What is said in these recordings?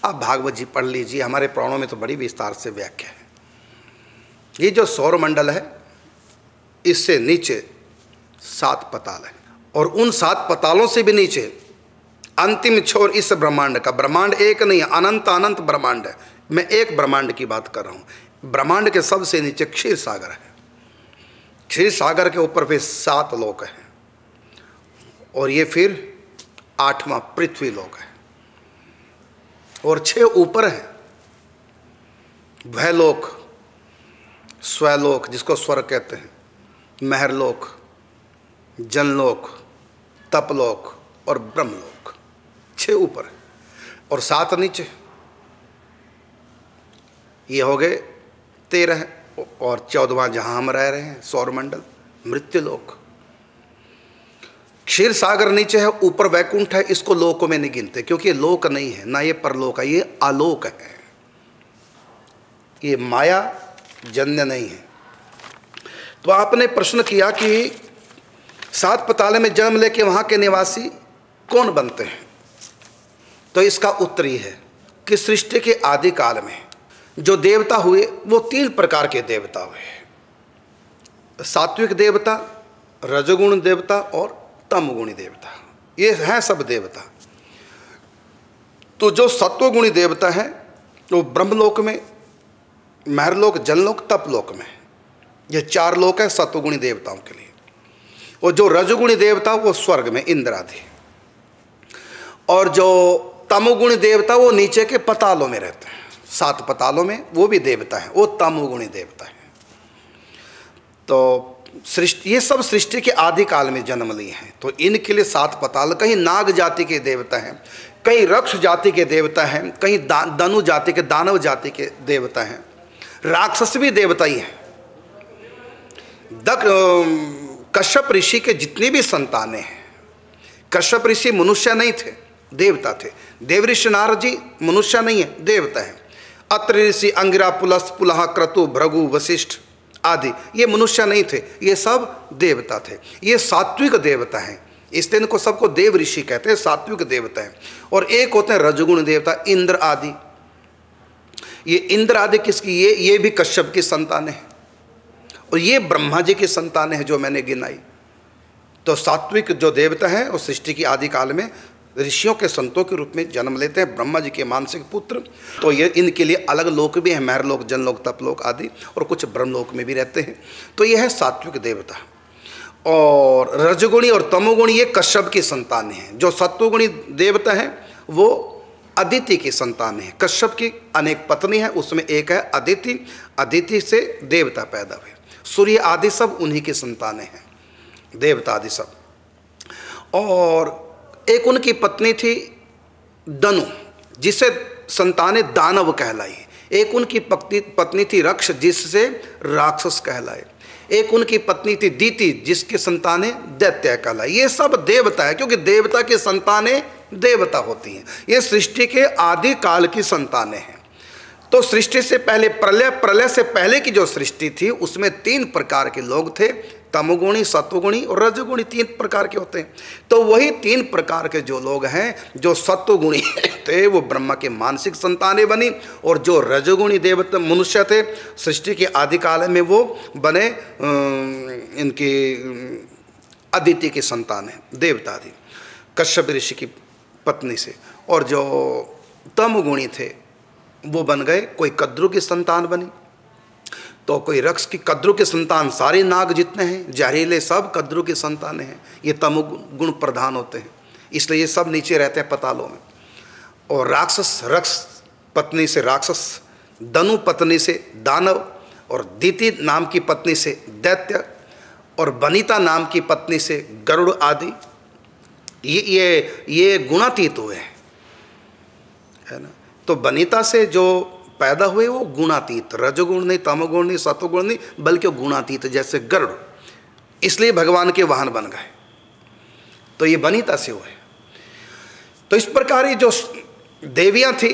आप भागवत जी पढ़ लीजिए, हमारे पुराणों में तो बड़ी विस्तार से व्याख्या है। ये जो सौर मंडल है, इससे नीचे 7 पताल है, और उन 7 पतालों से भी नीचे अंतिम छोर इस ब्रह्मांड का, ब्रह्मांड एक नहीं है, अनंत अनंत ब्रह्मांड है। मैं एक ब्रह्मांड की बात कर रहा हूँ। ब्रह्मांड के सबसे नीचे क्षीर सागर है, क्षीर सागर के ऊपर फिर 7 लोक हैं, और ये फिर 8वां पृथ्वी लोक है, और 6 ऊपर हैं, वह लोक, स्वलोक जिसको स्वर्ग कहते हैं, महरलोक, जनलोक, तपलोक और ब्रह्मलोक। 6 ऊपर है और 7 नीचे। ये हो गए 13, और 14वां जहां हम रह रहे हैं सौरमंडल, मृत्युलोक। क्षीर सागर नीचे है, ऊपर वैकुंठ है। इसको लोकों में नहीं गिनते, क्योंकि ये लोक नहीं है, ना ये परलोक है, ये आलोक है, ये माया जन्य नहीं है। तो आपने प्रश्न किया कि 7 पताल में जन्म लेके वहां के निवासी कौन बनते हैं, तो इसका उत्तर ये है कि सृष्टि के आदि काल में जो देवता हुए वो 3 प्रकार के देवता हुए, सात्विक देवता, रजोगुण देवता और तमगुणी देवता। ये हैं सब देवता। तो जो सत्वगुणी देवता है वो ब्रह्मलोक में, महरलोक, जनलोक, तपलोक में, ये 4 लोक है सत्वगुणी देवताओं के लिए। और जो रजोगुणी देवता वो स्वर्ग में, इंद्र आदि। और जो तमोगुणी देवता वो नीचे के पतालों में रहते हैं, 7 पतालों में, वो भी देवता है, वो तमोगुणी देवता है। तो सृष्टि, ये सब सृष्टि के आदि काल में जन्म लिए हैं। तो इनके लिए 7 पताल, कहीं नाग जाति के देवता हैं, कहीं रक्ष जाति के देवता हैं, कहीं दनु जाति के, दानव जाति के देवता हैं, राक्षस भी देवता ही हैं। कश्यप ऋषि के जितनी भी संतानें हैं, कश्यप ऋषि मनुष्य नहीं थे, देवता थे। देवऋषि नारद जी मनुष्य नहीं है, देवता है। अत्रि ऋषि, अंगिरा, पुलस, पुलह, क्रतु, भृगु, वशिष्ठ आदि ये मनुष्य नहीं थे, ये सब देवता थे। ये सात्विक देवता हैं, इसलिए इनको सबको देव ऋषि कहते हैं, सात्विक देवता हैं। और एक होते हैं रजोगुण देवता, इंद्र आदि। ये इंद्र आदि किसकी, ये भी कश्यप की संतानें हैं, और ये ब्रह्मा जी की संतानें हैं जो मैंने गिनाई। तो सात्विक जो देवता हैं वो सृष्टि की आदि काल में ऋषियों के संतों के रूप में जन्म लेते हैं, ब्रह्मा जी के मानसिक पुत्र। तो ये इनके लिए अलग लोक भी हैं, महरलोक, जनलोक, तपलोक आदि, और कुछ ब्रह्मलोक में भी रहते हैं। तो ये है सात्विक देवता। और रजगुणी और तमोगुणी ये कश्यप की संतानें हैं। जो सत्वगुणी देवता हैं वो अदिति की संतान है। कश्यप की अनेक पत्नी है, उसमें एक है अदिति। अदिति से देवता पैदा हुए, सूर्य आदि सब उन्हीं की संतानें हैं, देवता आदि सब। और एक उनकी पत्नी थी दनु, जिससे संतानें दानव कहलाई। एक उनकी पत्नी थी रक्ष, जिससे राक्षस कहलाए। एक उनकी पत्नी थी दीति, जिसके संतानें दैत्य कहलाई। ये सब देवता है, क्योंकि देवता की संतानें देवता होती हैं। ये सृष्टि के आदि काल की संतानें हैं। तो सृष्टि से पहले प्रलय, प्रलय से पहले की जो सृष्टि थी उसमें 3 प्रकार के लोग थे, तमोगुणी, सत्वगुणी और रजोगुणी, 3 प्रकार के होते हैं। तो वही 3 प्रकार के जो लोग हैं, जो सत्वगुणी थे वो ब्रह्मा के मानसिक संतानें बनी, और जो रजोगुणी देवता मनुष्य थे सृष्टि के आदि काल में वो बने इनकी अदिति की संतानें, देवता आदि, कश्यप ऋषि की पत्नी से। और जो तमोगुणी थे वो बन गए, कोई कद्रु की संतान बनी, तो कोई रक्ष की। कद्रु के संतान सारे नाग जितने हैं जहरीले, सब कद्रु की संतानें हैं। ये तमोगुण प्रधान होते हैं, इसलिए ये सब नीचे रहते हैं पतालों में। और राक्षस, रक्ष पत्नी से राक्षस, दनु पत्नी से दानव, और दीति नाम की पत्नी से दैत्य, और बनीता नाम की पत्नी से गरुड़ आदि। ये गुणातीत हुए हैं, है ना। तो बनीता से जो पैदा हुए वो गुणातीत, रजोगुण नहीं, तमोगुण नहीं, सत्वगुण नहीं, बल्कि गुणातीत, जैसे गरुड़, इसलिए भगवान के वाहन बन गए। तो ये बनीता से हुए। तो इस प्रकार ये जो देवियां थी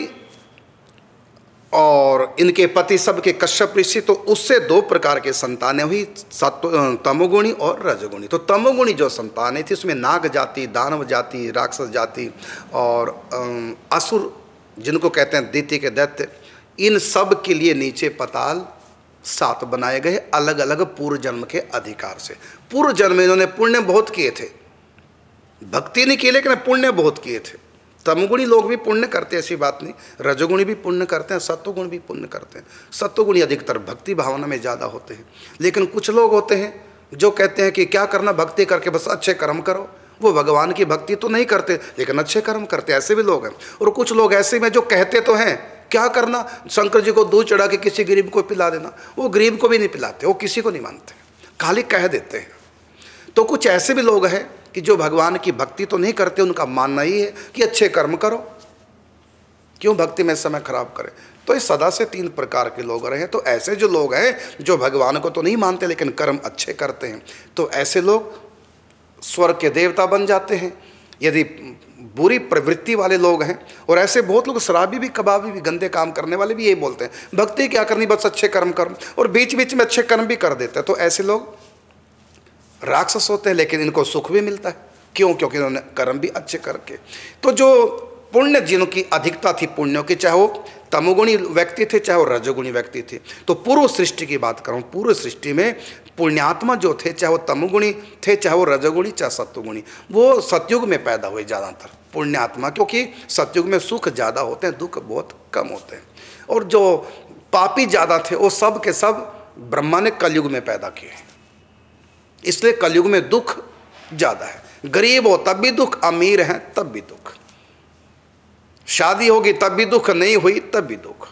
और इनके पति सब के कश्यप ऋषि, तो उससे 2 प्रकार के संतानें हुई, तमोगुणी और रजोगुणी। तो तमोगुणी जो संतानें थी उसमें नाग जाति, दानव जाति, राक्षस जाति और असुर जिनको कहते हैं दैत्य के दैत्य, इन सब के लिए नीचे पाताल 7 बनाए गए, अलग अलग पूर्व जन्म के अधिकार से। पूर्व जन्म में इन्होंने पुण्य बहुत किए थे, भक्ति नहीं की लेकिन पुण्य बहुत किए थे। तमगुणी लोग भी पुण्य करते हैं, ऐसी बात नहीं, रजोगुणी भी पुण्य करते हैं, सत्वगुण भी पुण्य करते हैं। सत्वगुणी अधिकतर भक्ति भावना में ज़्यादा होते हैं। लेकिन कुछ लोग होते हैं जो कहते हैं कि क्या करना, भक्ति करके बस अच्छे कर्म करो। वो भगवान की भक्ति तो नहीं करते लेकिन अच्छे कर्म करते, ऐसे भी लोग हैं। और कुछ लोग ऐसे में जो कहते तो हैं क्या करना, शंकर जी को दूध चढ़ा के किसी गरीब को पिला देना, वो गरीब को भी नहीं पिलाते, वो किसी को नहीं मानते, खाली कह देते हैं। तो कुछ ऐसे भी लोग हैं कि जो भगवान की भक्ति तो नहीं करते, उनका मानना ही है कि अच्छे कर्म करो, क्यों भक्ति में समय खराब करें। तो इस सदा से 3 प्रकार के लोग रहे हैं। तो ऐसे जो लोग हैं जो भगवान को तो नहीं मानते लेकिन कर्म अच्छे करते हैं, तो ऐसे लोग स्वर्ग के देवता बन जाते हैं। यदि बुरी प्रवृत्ति वाले लोग हैं, और ऐसे बहुत लोग शराबी भी, कबाबी भी, गंदे काम करने वाले भी यही बोलते हैं भक्ति क्या करनी, बस अच्छे कर्म करो, और बीच बीच में अच्छे कर्म भी कर देते हैं। तो ऐसे लोग राक्षस होते हैं, लेकिन इनको सुख भी मिलता है, क्यों, क्योंकि इन्होंने कर्म भी अच्छे करके। तो जो पुण्य जिनकी अधिकता थी पुण्यों की, चाहे वो तमोगुणी व्यक्ति थे चाहे वो रजोगुणी व्यक्ति थे। तो पूर्व सृष्टि की बात करूं, पूर्व सृष्टि में पुण्यात्मा जो थे, चाहे वो तमोगुणी थे चाहे वो रजोगुणी चाहे सत्वगुणी, वो सतयुग में पैदा हुए ज़्यादातर पुण्यात्मा, क्योंकि सतयुग में सुख ज़्यादा होते हैं, दुख बहुत कम होते हैं। और जो पापी ज़्यादा थे वो सब के सब ब्रह्मा ने कलयुग में पैदा किए, इसलिए कलयुग में दुख ज़्यादा है। गरीब हो तब भी दुख, अमीर हैं तब भी दुख, शादी होगी तब भी दुख, नहीं हुई तब भी दुख,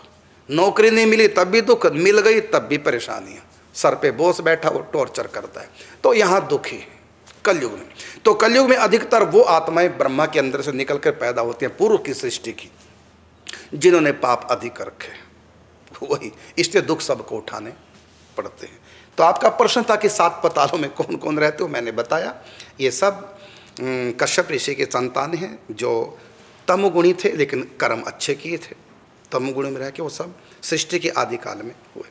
नौकरी नहीं मिली तब भी दुख, मिल गई तब भी परेशानियाँ, सर पे बोझ बैठा वो टॉर्चर करता है। तो यहाँ दुखी है कलयुग में। तो कलयुग में अधिकतर वो आत्माएं ब्रह्मा के अंदर से निकल कर पैदा होती हैं, पूर्व की सृष्टि की, जिन्होंने पाप अधिक रखे, वही, इसलिए दुख सबको उठाने पड़ते हैं। तो आपका प्रश्न था कि 7 पातालों में कौन कौन रहते हो, मैंने बताया ये सब कश्यप ऋषि के संतान हैं जो तमोगुणी थे लेकिन कर्म अच्छे किए थे, तमोगुणी में रह के वो सब सृष्टि के आदिकाल में हुए।